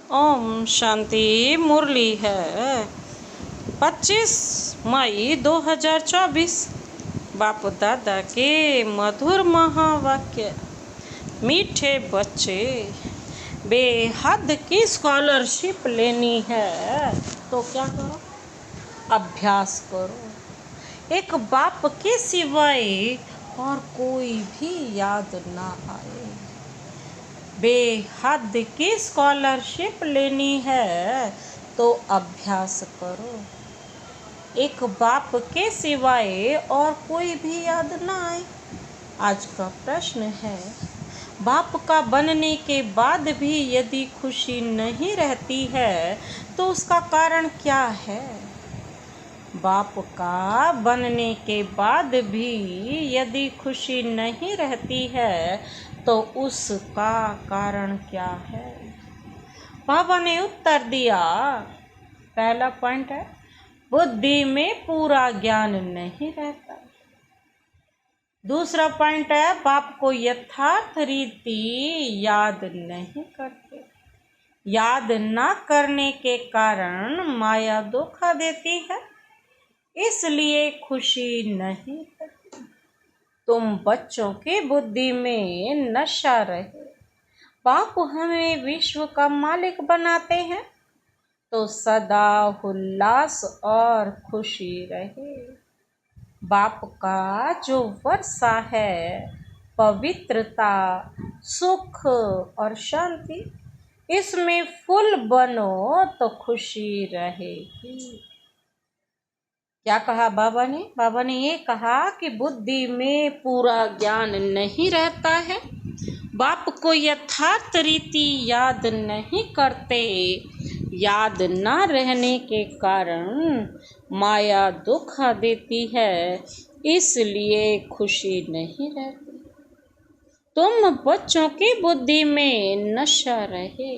ओम शांति। मुरली है 25 मई 2024। बाप दादा के मधुर महावाक्य। मीठे बच्चे, बेहद की स्कॉलरशिप लेनी है तो क्या करो? अभ्यास करो। एक बाप के सिवाय और कोई भी याद ना आए। बेहद की स्कॉलरशिप लेनी है तो अभ्यास करो। एक बाप के सिवाय और कोई भी याद ना आए। आज का प्रश्न है, बाप का बनने के बाद भी यदि खुशी नहीं रहती है तो उसका कारण क्या है? बाप का बनने के बाद भी यदि खुशी नहीं रहती है तो उसका कारण क्या है? बाबा ने उत्तर दिया, पहला पॉइंट है, बुद्धि में पूरा ज्ञान नहीं रहता। दूसरा पॉइंट है, बाप को यथार्थ रीति याद नहीं करते। याद ना करने के कारण माया धोखा देती है, इसलिए खुशी नहीं रहती। तुम बच्चों की बुद्धि में नशा रहे। बाप हमें विश्व का मालिक बनाते हैं तो सदा उल्लास और खुशी रहे। बाप का जो वर्षा है, पवित्रता, सुख और शांति, इसमें फुल बनो तो खुशी रहेगी। क्या कहा बाबा ने? बाबा ने ये कहा कि बुद्धि में पूरा ज्ञान नहीं रहता है, बाप को यथार्थ रीति याद नहीं करते। याद ना रहने के कारण माया धोखा देती है, इसलिए खुशी नहीं रहती। तुम बच्चों की बुद्धि में नशा रहे।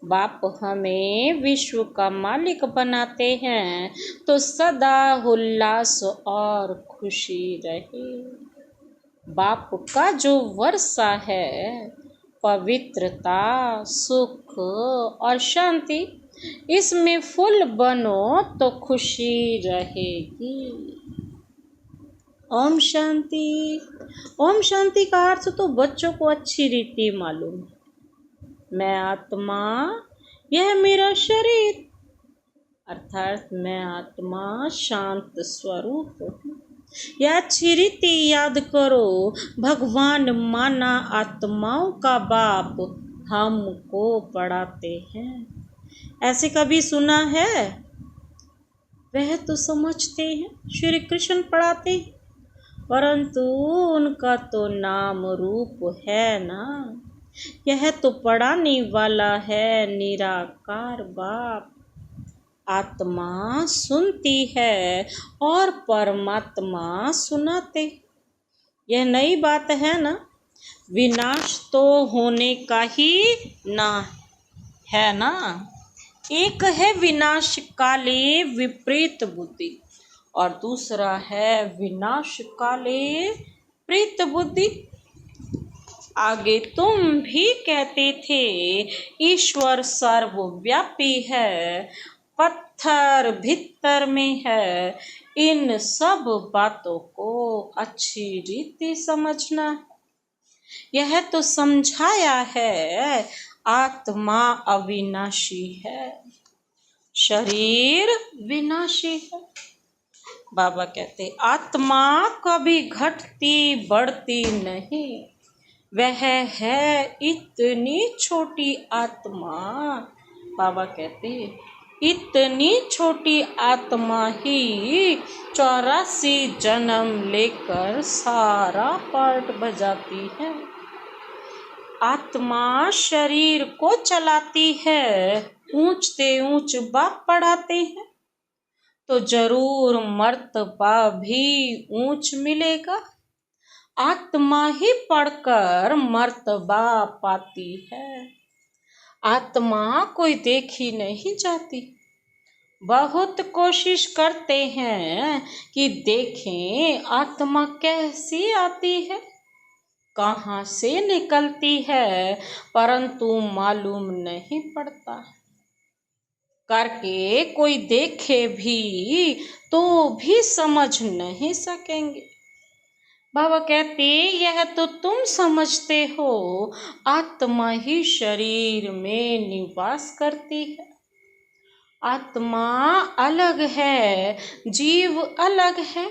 बाप हमें विश्व का मालिक बनाते हैं तो सदा उल्लास और खुशी रहे। बाप का जो वर्षा है, पवित्रता, सुख और शांति, इसमें फुल बनो तो खुशी रहेगी। ओम शांति। ओम शांति का अर्थ तो बच्चों को अच्छी रीति मालूम है। मैं आत्मा, यह मेरा शरीर, अर्थात मैं आत्मा शांत स्वरूप हूँ। यह अच्छी रीति याद करो। भगवान माना आत्माओं का बाप हमको पढ़ाते हैं। ऐसे कभी सुना है? वह तो समझते हैं श्री कृष्ण पढ़ाते हैं, परंतु उनका तो नाम रूप है ना। यह तो पढ़ाने वाला है निराकार बाप। आत्मा सुनती है और परमात्मा सुनाते। यह नई बात है ना। विनाश तो होने का ही ना है ना। एक है विनाश काले विपरीत बुद्धि और दूसरा है विनाश काले प्रीत बुद्धि। आगे तुम भी कहते थे ईश्वर सर्वव्यापी है, पत्थर भीतर में है। इन सब बातों को अच्छी रीति समझना। यह तो समझाया है आत्मा अविनाशी है, शरीर विनाशी है। बाबा कहते आत्मा कभी घटती बढ़ती नहीं। वह है इतनी छोटी आत्मा। बाबा कहते इतनी छोटी आत्मा ही 84 जन्म लेकर सारा पार्ट बजाती है। आत्मा शरीर को चलाती है। ऊंचते ऊंच बाप पढ़ाते हैं तो जरूर मर्तबा भी ऊंच मिलेगा। आत्मा ही पढ़कर मर्तबा पाती है। आत्मा कोई देखी नहीं जाती। बहुत कोशिश करते हैं कि देखें आत्मा कैसी आती है। कहाँ से निकलती है परंतु मालूम नहीं पड़ता। करके कोई देखे भी तो भी समझ नहीं सकेंगे। बाबा कहते यह तो तुम समझते हो, आत्मा ही शरीर में निवास करती है। आत्मा अलग है, जीव अलग है।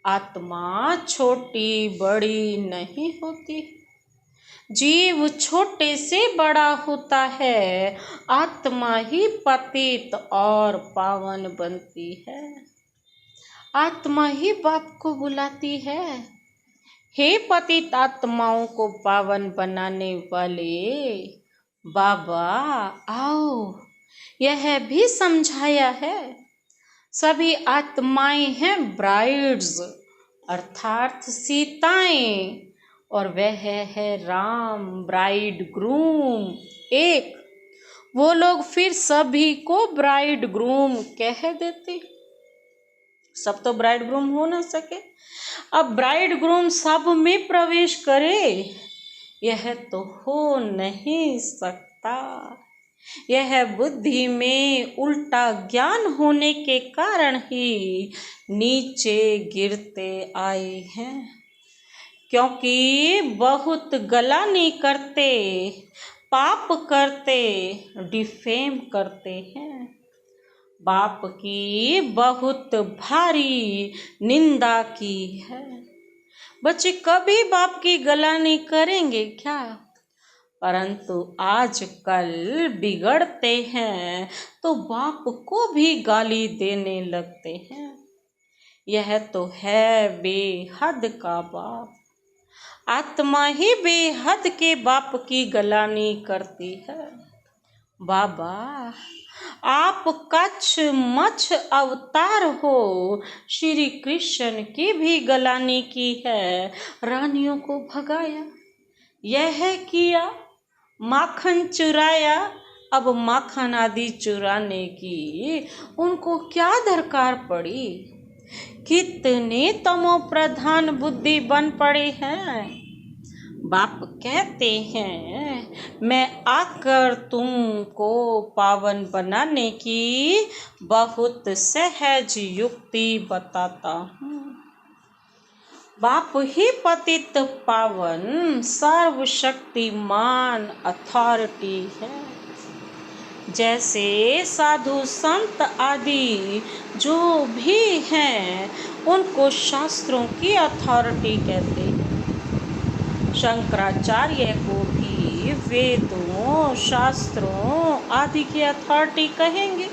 आत्मा छोटी बड़ी नहीं होती, जीव छोटे से बड़ा होता है। आत्मा ही पतित और पावन बनती है। आत्मा ही बाप को बुलाती है, हे पतित आत्माओं को पावन बनाने वाले बाबा आओ। यह भी समझाया है सभी आत्माएं हैं ब्राइड्स अर्थात सीताएं, और वह है राम ब्राइड ग्रूम एक। वो लोग फिर सभी को ब्राइड ग्रूम कह देते। सब तो ब्राइड ग्रूम हो ना सके, अब ब्राइड ग्रूम सब में प्रवेश करे, यह तो हो नहीं सकता। यह बुद्धि में उल्टा ज्ञान होने के कारण ही नीचे गिरते आए हैं। क्योंकि बहुत गलानी करते, पाप करते, डिफेम करते हैं। बाप की बहुत भारी निंदा की है। बच्चे कभी बाप की गलानी करेंगे क्या? परंतु आजकल बिगड़ते हैं तो बाप को भी गाली देने लगते हैं। यह तो है बेहद का बाप। आत्मा ही बेहद के बाप की गलानी करती है। बाबा आप कच्छ मच्छ अवतार हो, श्री कृष्ण की भी गलानी की है, रानियों को भगाया, यह किया, माखन चुराया। अब माखन आदि चुराने की उनको क्या दरकार पड़ी? कितने तमो प्रधान बुद्धि बन पड़े हैं। बाप कहते हैं मैं आकर तुमको पावन बनाने की बहुत सहज युक्ति बताता हूँ। बाप ही पतित पावन सर्वशक्तिमान अथॉरिटी है। जैसे साधु संत आदि जो भी हैं उनको शास्त्रों की अथॉरिटी कहते हैं। शंकराचार्य को भी वेदों शास्त्रों आदि की अथॉरिटी कहेंगे।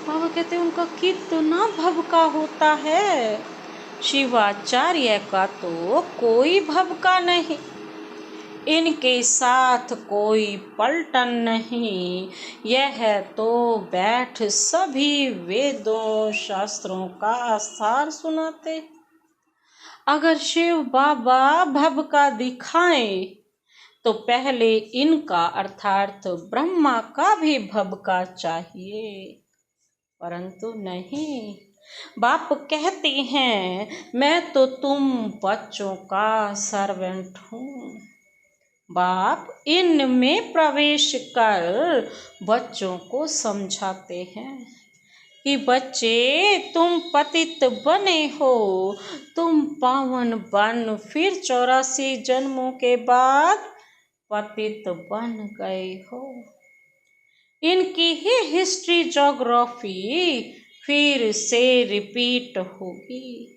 बाबा कहते हैं उनका कितना भवका होता है। शिवाचार्य का तो कोई भवका नहीं, इनके साथ कोई पलटन नहीं। यह तो बैठ सभी वेदों शास्त्रों का सार सुनाते। अगर शिव बाबा भवका दिखाएं तो पहले इनका अर्थात ब्रह्मा का भी भवका चाहिए, परंतु नहीं। बाप कहते हैं मैं तो तुम बच्चों का सर्वेंट हूँ। बाप इनमें प्रवेश कर बच्चों को समझाते हैं कि बच्चे तुम पतित बने हो, तुम पावन बन फिर 84 जन्मों के बाद पतित बन गए हो। इनकी ही हिस्ट्री ज्योग्राफी फिर से रिपीट होगी।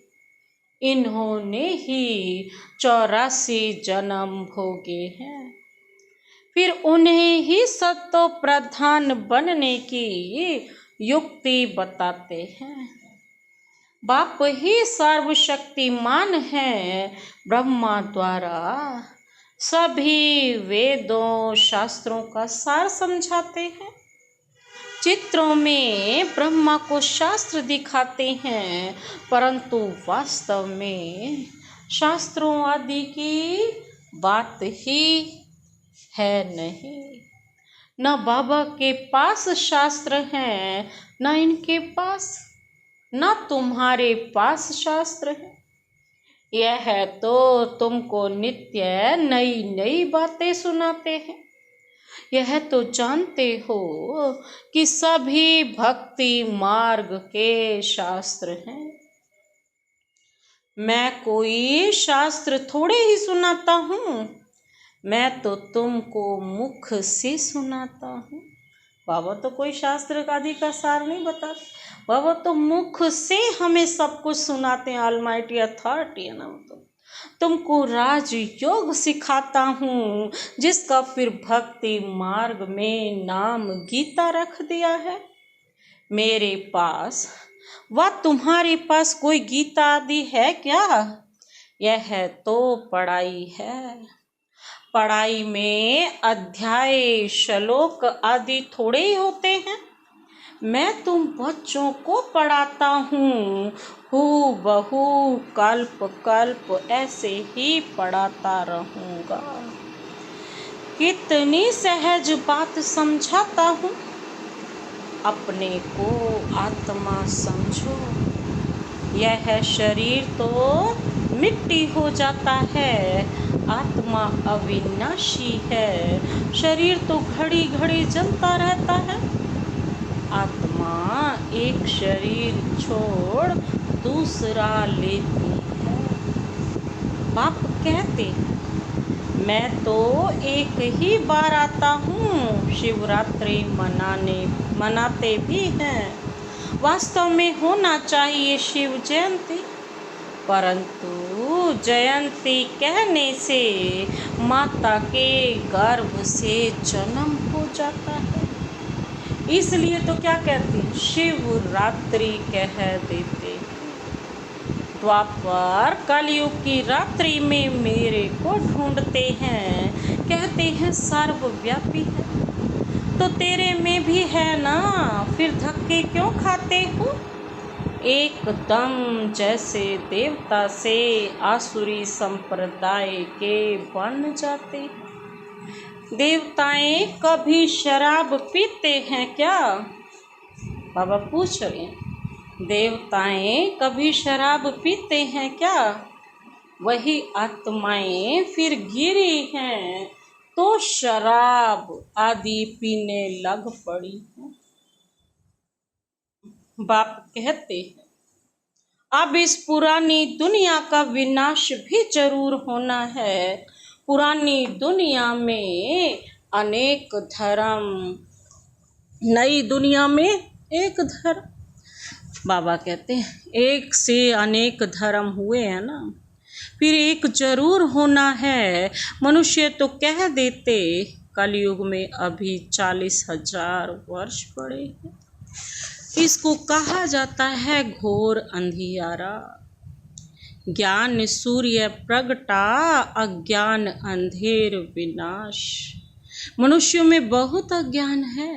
इन्होंने ही 84 जन्म भोगे हैं, फिर उन्हें ही सत्व प्रधान बनने की युक्ति बताते हैं। बाप ही सर्वशक्तिमान है। ब्रह्मा द्वारा सभी वेदों शास्त्रों का सार समझाते हैं। चित्रों में ब्रह्मा को शास्त्र दिखाते हैं, परंतु वास्तव में शास्त्रों आदि की बात ही है नहीं। न बाबा के पास शास्त्र हैं, न इनके पास, न तुम्हारे पास शास्त्र है। यह तो तुमको नित्य नई नई बातें सुनाते हैं। यह तो जानते हो कि सभी भक्ति मार्ग के शास्त्र हैं। मैं कोई शास्त्र थोड़े ही सुनाता हूँ, मैं तो तुमको मुख से सुनाता हूँ। बाबा तो कोई शास्त्र आदि का सार नहीं बताते, बाबा तो मुख से हमें सब कुछ सुनाते हैं। ऑलमाइटी अथॉरिटी है ना। तो तुमको राजयोग सिखाता हूँ, जिसका फिर भक्ति मार्ग में नाम गीता रख दिया है। मेरे पास वह तुम्हारे पास कोई गीता आदि है क्या? यह तो पढ़ाई है। पढ़ाई में अध्याय श्लोक आदि थोड़े ही होते हैं। मैं तुम बच्चों को पढ़ाता हूँ, हूबहू कल्प कल्प ऐसे ही पढ़ाता रहूँगा। कितनी सहज बात समझाता हूँ। अपने को आत्मा समझो। यह शरीर तो मिट्टी हो जाता है, आत्मा अविनाशी है। शरीर तो घड़ी घड़ी जलता रहता है। आत्मा एक शरीर छोड़ दूसरा लेती है। बाप कहते मैं तो एक ही बार आता हूँ। शिवरात्रि मनाते भी हैं। वास्तव में होना चाहिए शिव जयंती, परंतु जयंती कहने से माता के गर्भ से जन्म हो जाता है। इसलिए तो क्या कहते हैं, शिवरात्रि कह देते हैं। द्वापर कलयुग की रात्रि में मेरे को ढूंढते हैं, कहते हैं सर्वव्यापी है। तो तेरे में भी है ना, फिर धक्के क्यों खाते हो? एकदम जैसे देवता से आसुरी संप्रदाय के बन जाते। देवताएं कभी शराब पीते हैं क्या? बाबा पूछ रहे हैं, देवताएं कभी शराब पीते हैं क्या? वही आत्माएं फिर गिरी हैं तो शराब आदि पीने लग पड़ी हैं। बाप कहते हैं अब इस पुरानी दुनिया का विनाश भी जरूर होना है। पुरानी दुनिया में अनेक धर्म, नई दुनिया में एक धर्म। बाबा कहते हैं एक से अनेक धर्म हुए हैं ना, फिर एक जरूर होना है। मनुष्य तो कह देते कलयुग में अभी 40,000 वर्ष पड़े हैं। इसको कहा जाता है घोर अंधियारा। ज्ञान सूर्य प्रगटा, अज्ञान अंधेर विनाश। मनुष्यों में बहुत अज्ञान है।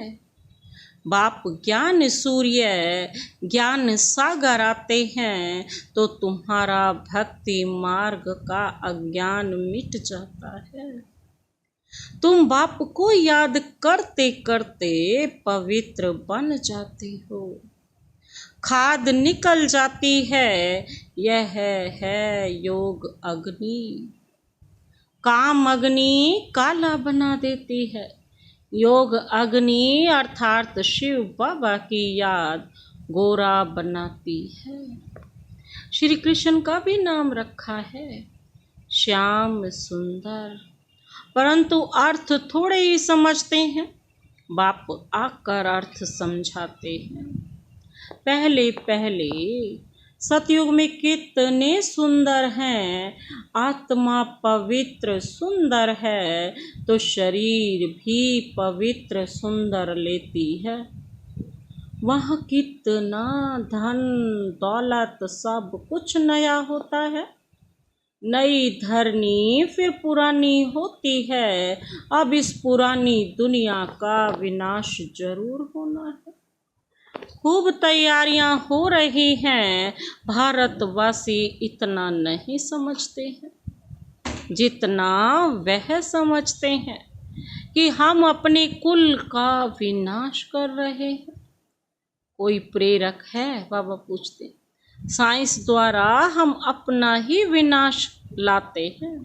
बाप ज्ञान सूर्य ज्ञान सागर आते हैं तो तुम्हारा भक्ति मार्ग का अज्ञान मिट जाता है। तुम बाप को याद करते करते पवित्र बन जाते हो। खाद निकल जाती है, यह है योग अग्नि। काम अग्नि काला बना देती है, योग अग्नि अर्थात शिव बाबा की याद गोरा बनाती है। श्री कृष्ण का भी नाम रखा है श्याम सुंदर, परंतु अर्थ थोड़े ही समझते हैं। बाप आकर अर्थ समझाते हैं। पहले पहले सतयुग में कितने सुंदर हैं, आत्मा पवित्र सुंदर है तो शरीर भी पवित्र सुंदर लेती है। वहाँ कितना धन दौलत सब कुछ नया होता है। नई धरनी फिर पुरानी होती है। अब इस पुरानी दुनिया का विनाश जरूर होना है। खूब तैयारियां हो रही हैं। भारतवासी इतना नहीं समझते हैं जितना वह समझते हैं कि हम अपने कुल का विनाश कर रहे हैं। कोई प्रेरक है? बाबा पूछते साइंस द्वारा हम अपना ही विनाश लाते हैं,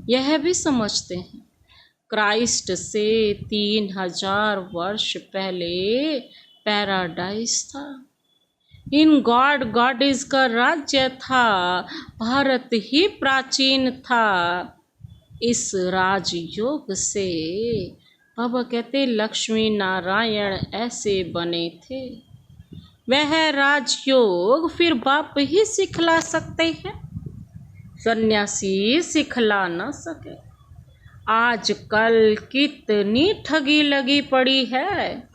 यह भी समझते हैं। क्राइस्ट से 3000 वर्ष पहले पैराडाइस था। इन गॉडेस का राज्य था। भारत ही प्राचीन था। इस राजयोग से बाबा कहते लक्ष्मी नारायण ऐसे बने थे। वह राजयोग फिर बाप ही सिखला सकते हैं, सन्यासी सिखला न सके। आजकल कितनी ठगी लगी पड़ी है।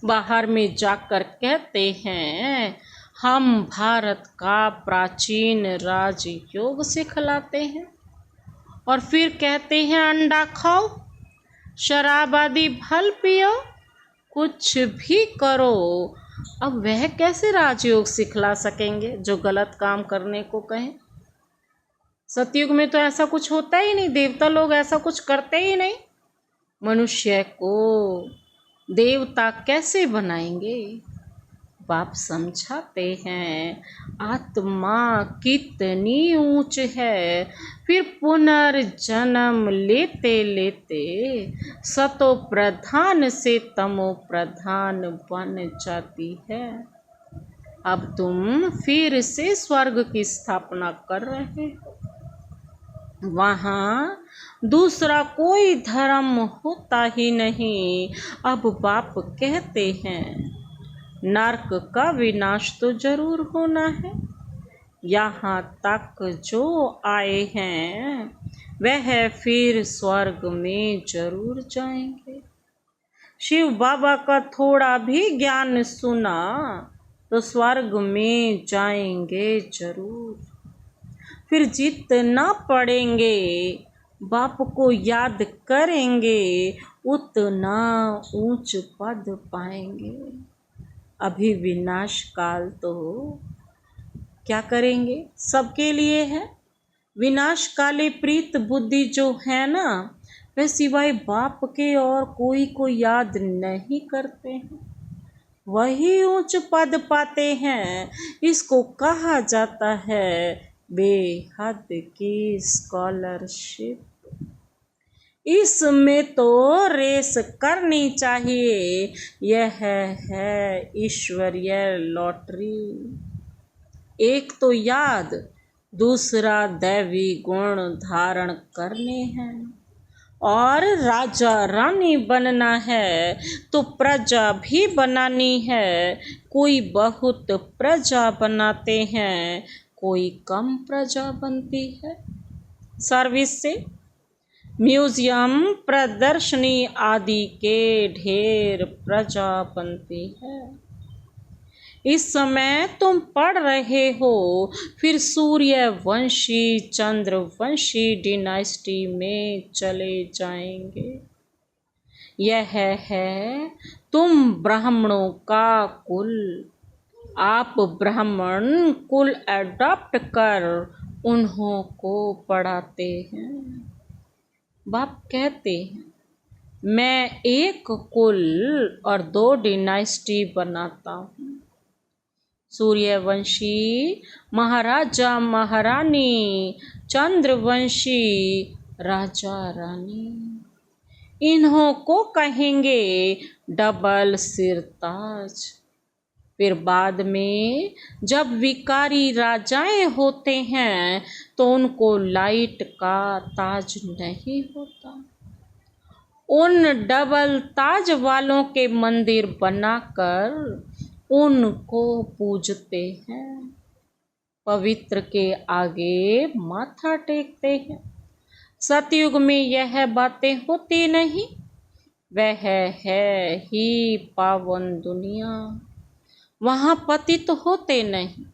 बाहर में जाकर कहते हैं हम भारत का प्राचीन राजयोग सिखलाते हैं, और फिर कहते हैं अंडा खाओ, शराब आदि फल पियो, कुछ भी करो। अब वह कैसे राजयोग सिखला सकेंगे जो गलत काम करने को कहें? सतयुग में तो ऐसा कुछ होता ही नहीं, देवता लोग ऐसा कुछ करते ही नहीं। मनुष्य को देवता कैसे बनाएंगे? बाप समझाते हैं आत्मा कितनी ऊंच है, फिर पुनर्जन्म लेते लेते सतो प्रधान से तमो प्रधान बन जाती है। अब तुम फिर से स्वर्ग की स्थापना कर रहे हो। वहाँ दूसरा कोई धर्म होता ही नहीं। अब बाप कहते हैं नरक का विनाश तो जरूर होना है। यहाँ तक जो आए हैं वह फिर स्वर्ग में जरूर जाएंगे। शिव बाबा का थोड़ा भी ज्ञान सुना तो स्वर्ग में जाएंगे जरूर। फिर जितना पढ़ेंगे, बाप को याद करेंगे, उतना ऊंच पद पाएंगे। अभी विनाश काल तो क्या करेंगे, सबके लिए है। विनाश काले प्रीत बुद्धि जो है ना, वह सिवाय बाप के और कोई को याद नहीं करते हैं, वही उच्च पद पाते हैं। इसको कहा जाता है बेहद की स्कॉलरशिप। इसमें तो रेस करनी चाहिए। यह है ईश्वरीय लॉटरी। एक तो याद, दूसरा दैवी गुण धारण करने हैं, और राजा रानी बनना है तो प्रजा भी बनानी है। कोई बहुत प्रजा बनाते हैं, कोई कम प्रजा बनती है। सर्विस से म्यूजियम, प्रदर्शनी आदि के ढेर प्रजा बनती है। इस समय तुम पढ़ रहे हो, फिर सूर्यवंशी चंद्रवंशी डिनाइस्टी में चले जाएंगे। यह है तुम ब्राह्मणों का कुल। आप ब्राह्मण कुल अडॉप्ट कर उन्हों को पढ़ाते हैं। बाप कहते हैं मैं एक कुल और 2 डिनाइस्टी बनाता हूँ। सूर्यवंशी महाराजा महारानी, चंद्रवंशी राजा रानी। इन्हों को कहेंगे डबल सिरताज। फिर बाद में जब विकारी राजाएं होते हैं तो उनको लाइट का ताज नहीं होता। उन डबल ताज वालों के मंदिर बनाकर उनको पूजते हैं, पवित्र के आगे माथा टेकते हैं। सतयुग में यह बातें होती नहीं। वह है ही पावन दुनिया, वहाँ पतित होते नहीं।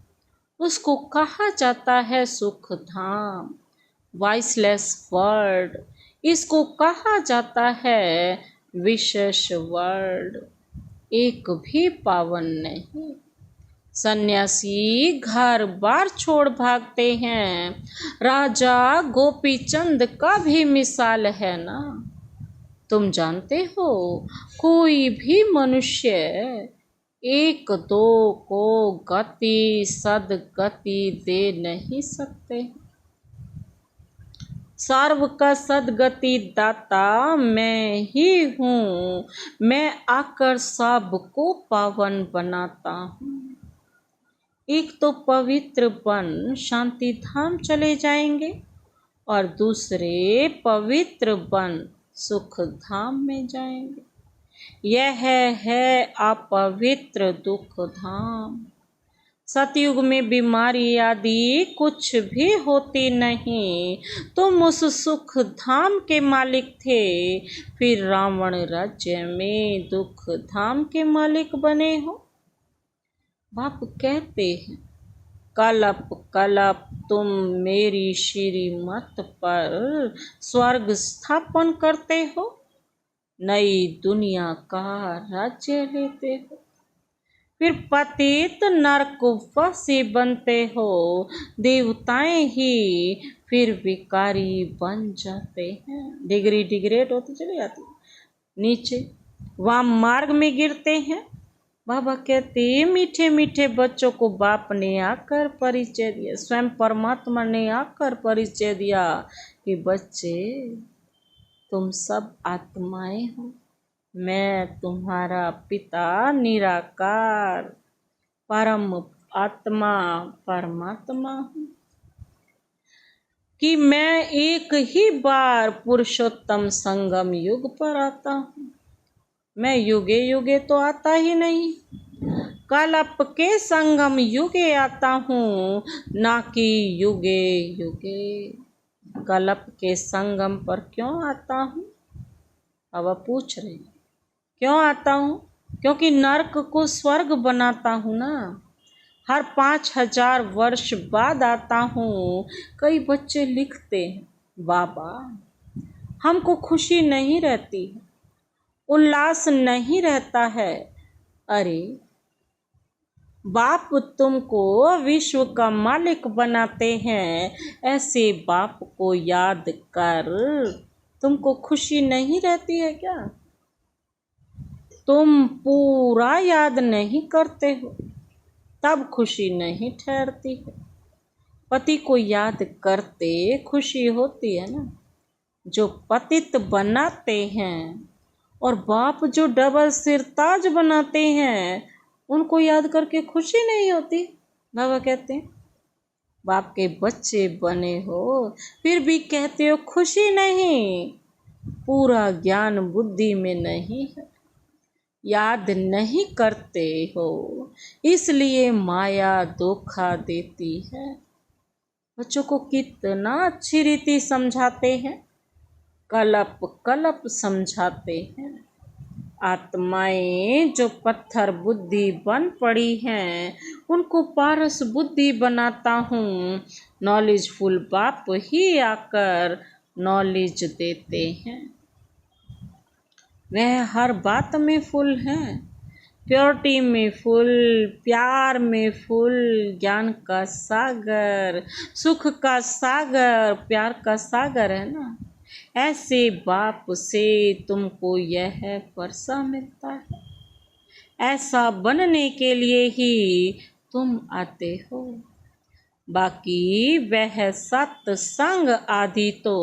उसको कहा जाता है सुख धाम, वॉइसलेस वर्ड। इसको कहा जाता है विशेष वर्ड। एक भी पावन नहीं। सन्यासी घर बार छोड़ भागते हैं। राजा गोपीचंद का भी मिसाल है ना। तुम जानते हो कोई भी मनुष्य एक दो को गति सदगति दे नहीं सकते। सर्व का सदगति दाता मैं ही हूँ, मैं आकर सबको पावन बनाता हूँ। एक तो पवित्र बन शांति धाम चले जाएंगे और दूसरे पवित्र बन सुख धाम में जाएंगे। यह है अपवित्र दुख धाम। सतयुग में बीमारी आदि कुछ भी होती नहीं। तुम उस सुख धाम के मालिक थे, फिर रावण राज्य में दुख धाम के मालिक बने हो। बाप कहते हैं कलप कलप तुम मेरी श्रीमत पर स्वर्ग स्थापन करते हो, नई दुनिया का राज्य लेते हो। फिर पतित नरकवासी बनते हो, देवताएं ही फिर विकारी बन जाते हैं। डिग्री डिग्रेड होती चली जाती है, नीचे वाम मार्ग में गिरते हैं। बाबा कहते मीठे मीठे बच्चों को बाप ने आकर परिचय दिया, स्वयं परमात्मा ने आकर परिचय दिया कि बच्चे तुम सब आत्माएं हो, मैं तुम्हारा पिता निराकार परम आत्मा परमात्मा हूँ, कि मैं एक ही बार पुरुषोत्तम संगम युग पर आता हूँ। मैं युगे युगे तो आता ही नहीं, कलप के संगम युगे आता हूँ, ना कि युगे युगे। कलप के संगम पर क्यों आता हूँ? अब आप पूछ रहे हैं क्यों आता हूँ? क्योंकि नरक को स्वर्ग बनाता हूँ ना। हर 5000 वर्ष बाद आता हूँ। कई बच्चे लिखते हैं बाबा हमको खुशी नहीं रहती है, उल्लास नहीं रहता है। अरे बाप तुमको विश्व का मालिक बनाते हैं, ऐसे बाप को याद कर तुमको खुशी नहीं रहती है क्या? तुम पूरा याद नहीं करते हो तब खुशी नहीं ठहरती है। पति को याद करते खुशी होती है ना। जो पतित बनाते हैं और बाप जो डबल सिरताज बनाते हैं, उनको याद करके खुशी नहीं होती। बाबा कहते हैं बाप के बच्चे बने हो फिर भी कहते हो खुशी नहीं। पूरा ज्ञान बुद्धि में नहीं है, याद नहीं करते हो, इसलिए माया धोखा देती है। बच्चों को कितना अच्छी रीति समझाते हैं, कलप कलप समझाते हैं। आत्माएं जो पत्थर बुद्धि बन पड़ी हैं, उनको पारस बुद्धि बनाता हूँ। नॉलेजफुल बाप ही आकर नॉलेज देते हैं। वह हर बात में फुल हैं, प्योरिटी में फुल, प्यार में फुल, ज्ञान का सागर, सुख का सागर, प्यार का सागर है ना। ऐसे बाप से तुमको यह वर्षा मिलता है। ऐसा बनने के लिए ही तुम आते हो। बाकी वह सत्संग आदि तो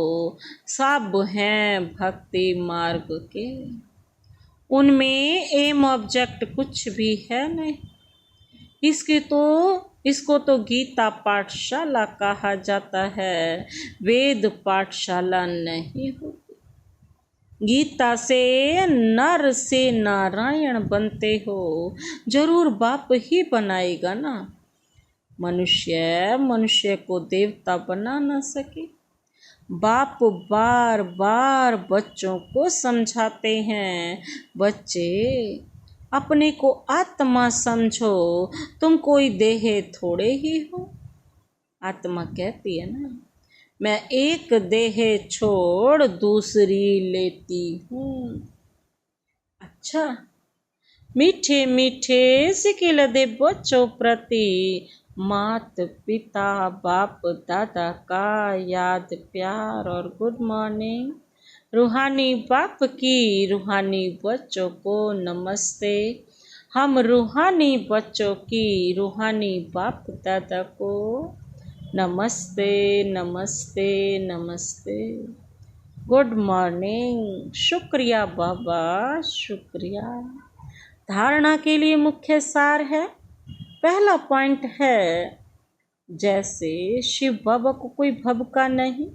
सब हैं भक्ति मार्ग के, उनमें एम ऑब्जेक्ट कुछ भी है नहीं। इसको तो गीता पाठशाला कहा जाता है, वेद पाठशाला नहीं होती। गीता से नर से नारायण बनते हो, जरूर बाप ही बनाएगा ना। मनुष्य को देवता बना न सके। बाप बार बार बच्चों को समझाते हैं, बच्चे अपने को आत्मा समझो, तुम कोई देह थोड़े ही हो। आत्मा कहती है ना मैं एक देह छोड़ दूसरी लेती हूँ। अच्छा मीठे मीठे सिखिल दे बच्चों प्रति मात पिता बाप दादा का याद प्यार और गुड मॉर्निंग। रूहानी बाप की रूहानी बच्चों को नमस्ते। हम रूहानी बच्चों की रूहानी बाप दादा को नमस्ते नमस्ते नमस्ते। Good morning. शुक्रिया बाबा, शुक्रिया। धारणा के लिए मुख्य सार है। पहला पॉइंट है, जैसे शिव बाबा को कोई भभका नहीं,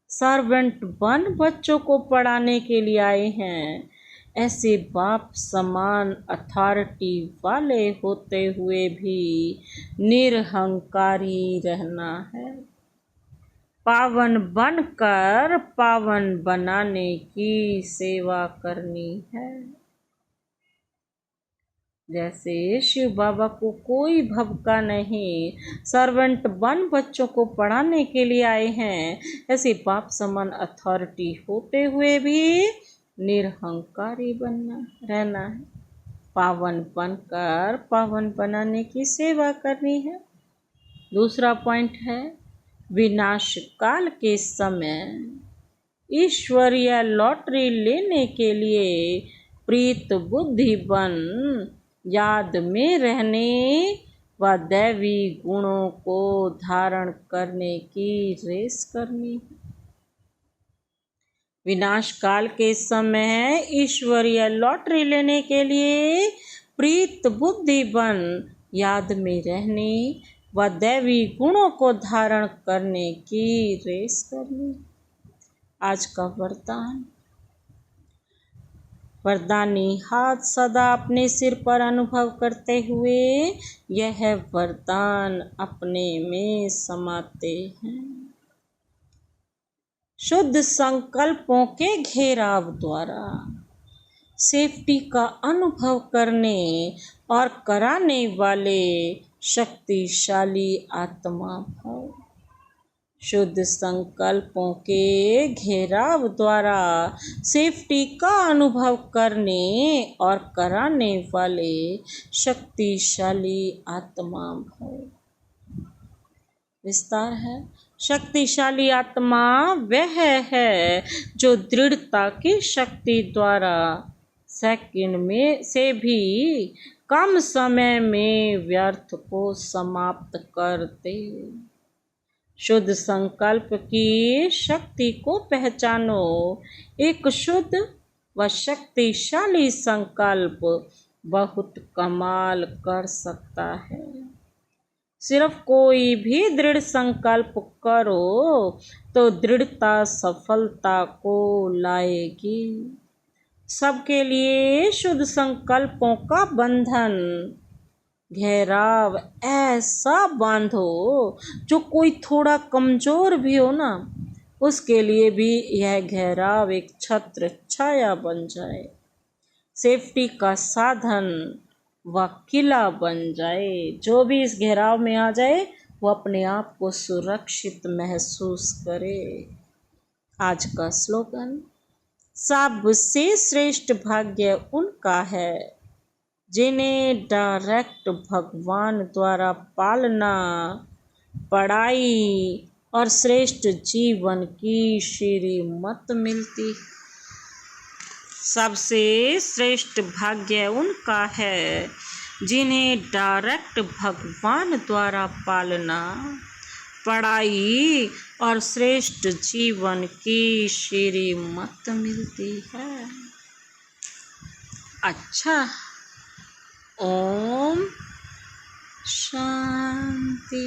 सर्वेंट बन बच्चों को पढ़ाने के लिए आए हैं, ऐसे बाप समान अथॉरिटी वाले होते हुए भी निरहंकारी रहना है। पावन बनकर पावन बनाने की सेवा करनी है। जैसे शिव बाबा को कोई भभका नहीं, सर्वेंट बन बच्चों को पढ़ाने के लिए आए हैं, ऐसे बाप समान अथॉरिटी होते हुए भी निरहंकारी बनना रहना है। पावन बनकर पावन बनाने की सेवा करनी है। दूसरा पॉइंट है, विनाश काल के समय ईश्वरीय लॉटरी लेने के लिए प्रीत बुद्धि बन याद में रहने व दैवी गुणों को धारण करने की रेस करनी। विनाश काल के समय ईश्वरीय लॉटरी लेने के लिए प्रीत बुद्धि बन याद में रहने व दैवी गुणों को धारण करने की रेस करनी। आज का वरदान। वरदानी हाथ सदा अपने सिर पर अनुभव करते हुए यह वरदान अपने में समाते हैं। शुद्ध संकल्पों के घेराव द्वारा सेफ्टी का अनुभव करने और कराने वाले शक्तिशाली आत्मा भाव। शुद्ध संकल्पों के घेराव द्वारा सेफ्टी का अनुभव करने और कराने वाले शक्तिशाली आत्मा भाव। विस्तार है। शक्तिशाली आत्मा वह है जो दृढ़ता की शक्ति द्वारा सेकंड में से भी कम समय में व्यर्थ को समाप्त कर दे। शुद्ध संकल्प की शक्ति को पहचानो। एक शुद्ध व शक्तिशाली संकल्प बहुत कमाल कर सकता है। सिर्फ कोई भी दृढ़ संकल्प करो तो दृढ़ता सफलता को लाएगी। सबके लिए शुद्ध संकल्पों का बंधन घेराव ऐसा बांधो जो कोई थोड़ा कमजोर भी हो ना, उसके लिए भी यह घेराव एक छत्र छाया बन जाए, सेफ्टी का साधन व किला बन जाए। जो भी इस घेराव में आ जाए वो अपने आप को सुरक्षित महसूस करे। आज का स्लोगन। सबसे श्रेष्ठ भाग्य उनका है जिन्हें डायरेक्ट भगवान द्वारा पालना, पढ़ाई और श्रेष्ठ जीवन की श्रीमत मिलती। सबसे श्रेष्ठ भाग्य उनका है जिन्हें डायरेक्ट भगवान द्वारा पालना, पढ़ाई और श्रेष्ठ जीवन की श्रीमत मिलती है। अच्छा, ओम शांति।